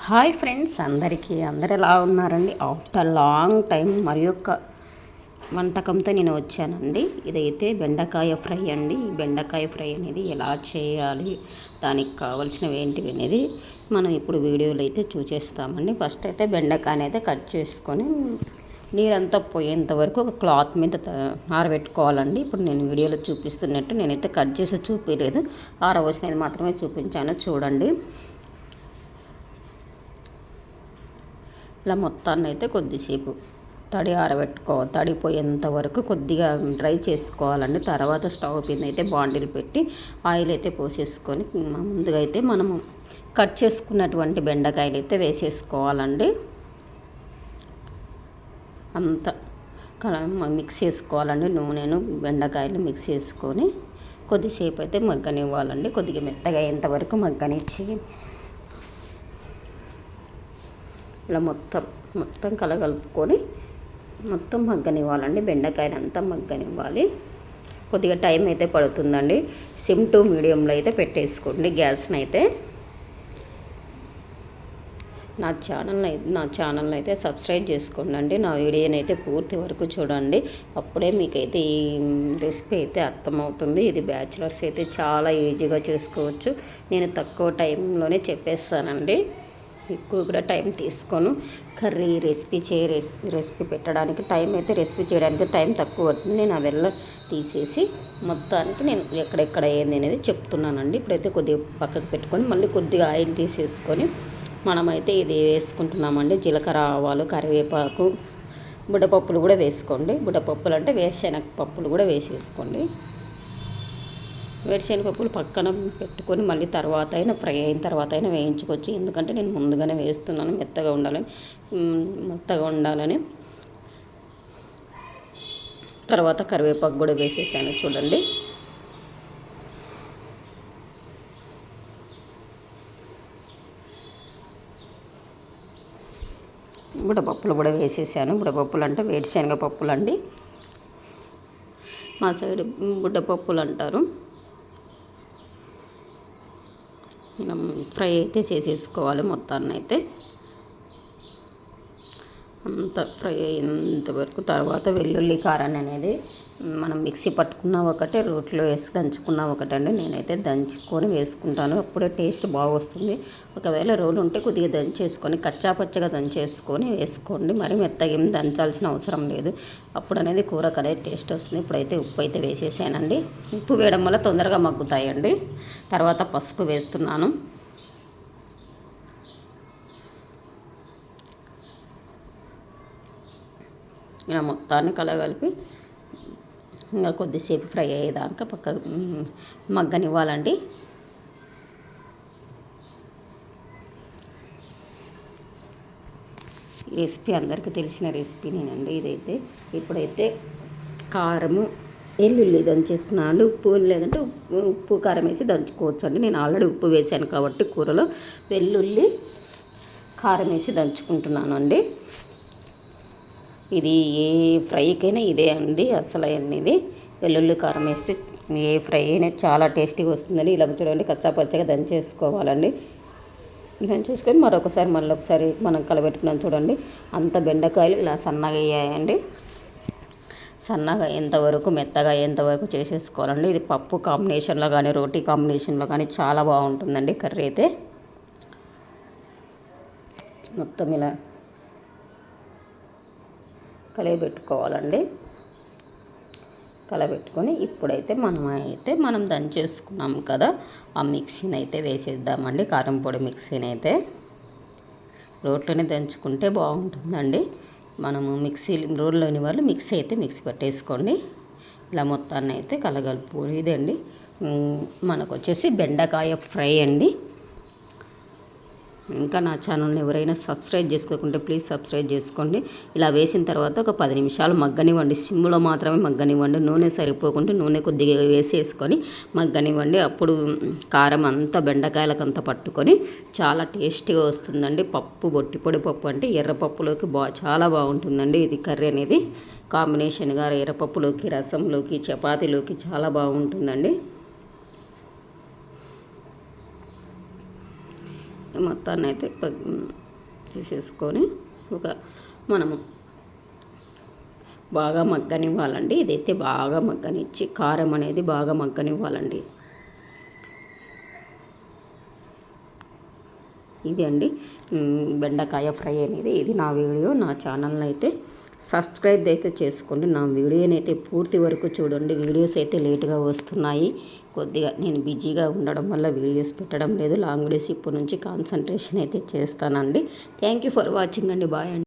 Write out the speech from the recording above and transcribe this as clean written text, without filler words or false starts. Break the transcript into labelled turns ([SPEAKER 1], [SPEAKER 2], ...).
[SPEAKER 1] Hi friends, అందరు ఎలా ఉన్నారండి? ఆఫ్టర్ లాంగ్ టైం మరి యొక్క వంటకంతో నేను వచ్చానండి. ఇదైతే బెండకాయ ఫ్రై అండి. ఈ బెండకాయ ఫ్రై అనేది ఎలా చేయాలి, దానికి కావాల్సినవి ఏంటివి అనేది మనం ఇప్పుడు వీడియోలో అయితే చూసేస్తామండి. ఫస్ట్ అయితే బెండకాయని అయితే కట్ చేసుకొని నీరంతా పోయేంత వరకు ఒక క్లాత్ మీద ఆరబెట్టుకోవాలండి. ఇప్పుడు నేను వీడియోలో చూపిస్తున్నట్టు నేనైతే కట్ చేసి చూపించలేదు, ఆరవలసినది మాత్రమే చూపించాను. చూడండి, ఇలా మొత్తాన్ని అయితే కొద్దిసేపు తడిపోయేంత వరకు కొద్దిగా డ్రై చేసుకోవాలండి. తర్వాత స్టవ్ మీద అయితే బాండిల్ పెట్టి ఆయిల్ అయితే పోసేసుకొని ముందుగా అయితే మనము కట్ చేసుకున్నటువంటి బెండకాయలు అయితే వేసేసుకోవాలండి. అంతా మిక్స్ చేసుకోవాలండి. నూనెను బెండకాయలు మిక్స్ చేసుకొని కొద్దిసేపు అయితే మగ్గనివ్వాలండి. కొద్దిగా మెత్తగా అయ్యేంత వరకు మగ్గనిచ్చి ఇలా మొత్తం కలగలుపుకొని మొత్తం మగ్గనివ్వాలండి. బెండకాయని అంతా మగ్గనివ్వాలి. కొద్దిగా టైం అయితే పడుతుందండి. సిమ్ టు మీడియంలో అయితే పెట్టేసుకోండి గ్యాస్ని అయితే. నా ఛానల్ని అయితే సబ్స్క్రైబ్ చేసుకోండి. నా వీడియోని అయితే పూర్తి వరకు చూడండి. అప్పుడే మీకైతే ఈ రెసిపీ అయితే అర్థమవుతుంది. ఇది బ్యాచిలర్స్ అయితే చాలా ఈజీగా చేసుకోవచ్చు. నేను తక్కువ టైంలోనే చెప్పేస్తానండి. ఎక్కువ కూడా టైం తీసుకోను. రెసిపీ పెట్టడానికి రెసిపీ చేయడానికి టైం తక్కువ పడుతుంది. నేను అವೆಲ್ಲ తీసేసి మొత్తానికి నేను ఎక్కడెక్కడ ఏంది అనేది చెప్తున్నానండి. ఇప్పుడైతే కొద్దిగా పక్కకు పెట్టుకొని మళ్ళీ కొద్దిగా ఆయిల్ తీసేసుకొని మనమైతే ఇది వేసుకుంటున్నామండి. జీలకర్ర, ఆవాలు, కరివేపాకు, బుడ్డపప్పులు కూడా వేసుకోండి. బుడ్డపప్పులు అంటే వేరుశనగ పప్పులు కూడా వేసేసుకోండి. వేరుశనగపప్పులు పక్కన పెట్టుకొని మళ్ళీ తర్వాత అయినా ఫ్రై అయిన తర్వాత అయినా వేయించుకోవచ్చు. ఎందుకంటే నేను ముందుగానే వేస్తున్నాను మెత్తగా ఉండాలని. తర్వాత కరివేపాకు కూడా వేసేసాను చూడండి. బుడ్డపప్పులు కూడా వేసేసాను. బుడ్డపప్పులు అంటే వేరుశనగపప్పులు అండి. మా సైడ్ బుడ్డపప్పులు అంటారు. ఫ్రై అయితే చేసేసుకోవాలి. మొత్తాన్ని అయితే అంత ఫ్రై అయినంత వరకు తర్వాత వెల్లుల్లి కారాన్ని అనేది మనం మిక్సీ పట్టుకున్న ఒకటే, రోట్లో వేసి దంచుకున్న ఒకటండి. నేనైతే దంచుకొని వేసుకుంటాను, అప్పుడే టేస్ట్ బాగా వస్తుంది. ఒకవేళ రోలు ఉంటే కొద్దిగా దంచేసుకొని కచ్చాపచ్చగా దంచేసుకొని వేసుకోండి. మరి మెత్తగా ఏం దంచాల్సిన అవసరం లేదు. అప్పుడు అనేది కూరకు అనేది టేస్ట్ వస్తుంది. ఇప్పుడైతే ఉప్పు అయితే వేసేసానండి. ఉప్పు వేయడం వల్ల తొందరగా మగ్గుతాయండి. తర్వాత పసుపు వేస్తున్నాను. ఇలా మొత్తాన్ని కలగలిపి ఇంకా కొద్దిసేపు ఫ్రై అయ్యేదాకా మగ్గనివ్వాలండి. రెసిపీ అందరికీ తెలిసిన రెసిపీనేనండి ఇదైతే. ఇప్పుడైతే కారము, వెల్లుల్లి దంచేసుకున్నాను. ఉప్పు లేదంటే ఉప్పు కారం వేసి దంచుకోవచ్చు అండి. నేను ఆల్రెడీ ఉప్పు వేసాను కాబట్టి కూరలో వెల్లుల్లి కారం వేసి దంచుకుంటున్నాను అండి. ఇది ఏ ఫ్రైకైనా ఇదే అండి అసలు అనేది. వెల్లుల్లి కారం వేస్తే ఏ ఫ్రై అయినా చాలా టేస్టీగా వస్తుందని ఇలా చూడండి కచ్చాపచ్చగా దంచేసుకోవాలండి. దంచేసుకొని మళ్ళీ ఒకసారి మనం కలబెట్టుకున్నాం చూడండి. అంత బెండకాయలు ఇలా సన్నగా అయ్యాయండి. సన్నగా అయ్యేంతవరకు మెత్తగా అయ్యేంతవరకు చేసేసుకోవాలండి. ఇది పప్పు కాంబినేషన్లో కానీ రోటీ కాంబినేషన్లో కానీ చాలా బాగుంటుందండి కర్రీ అయితే. మొత్తం ఇలా కలబెట్టుకోవాలండి. కలబెట్టుకొని ఇప్పుడైతే మనం దంచేసుకున్నాం కదా, ఆ మిక్సీని అయితే వేసేద్దామండి. కారం పొడి మిక్సీని అయితే రోట్లోనే దంచుకుంటే బాగుంటుందండి. మనము రోడ్లోని వాళ్ళు మిక్సీ పట్టేసుకోండి. ఇలా మొత్తాన్ని అయితే కలగలుపు. ఇదండి మనకు వచ్చేసి బెండకాయ ఫ్రై అండి. ఇంకా నా ఛానల్ని ఎవరైనా సబ్స్క్రైబ్ చేసుకోకుంటే ప్లీజ్ సబ్స్క్రైబ్ చేసుకోండి. ఇలా వేసిన తర్వాత ఒక 10 నిమిషాలు మగ్గనివ్వండి. సిమ్లో మాత్రమే మగ్గనివ్వండి. నూనె సరిపోకుంటే నూనె కొద్దిగా వేసేసుకొని మగ్గనివ్వండి. అప్పుడు కారం అంతా బెండకాయలకంతా పట్టుకొని చాలా టేస్టీగా వస్తుందండి. పొడి పప్పు అంటే ఎర్రపప్పులోకి చాలా బాగుంటుందండి ఇది కర్రీ అనేది. కాంబినేషన్గా ఎర్రపప్పులోకి, రసంలోకి, చపాతీలోకి చాలా బాగుంటుందండి. మొత్తాన్ని అయితే తీసేసుకొని మనము బాగా మగ్గనివ్వాలండి. ఇదైతే బాగా మగ్గనిచ్చి కారం అనేది బాగా మగ్గనివ్వాలండి. ఇది అండి బెండకాయ ఫ్రై అనేది. ఇది నా వీడియో. నా ఛానల్ని అయితే సబ్స్క్రైబ్ అయితే చేసుకోండి. నా వీడియోని అయితే పూర్తి వరకు చూడండి. వీడియోస్ అయితే లేట్గా వస్తున్నాయి. కొద్దిగా నేను బిజీగా ఉండడం వల్ల వీడియోస్ పెట్టడం లేదు. లాంగ్ వీడియోస్ ఇప్పటి నుంచి కాన్సన్ట్రేషన్ అయితే చేస్తానండి. థ్యాంక్ యూ ఫర్ వాచింగ్ అండి. బాయ్ అండి.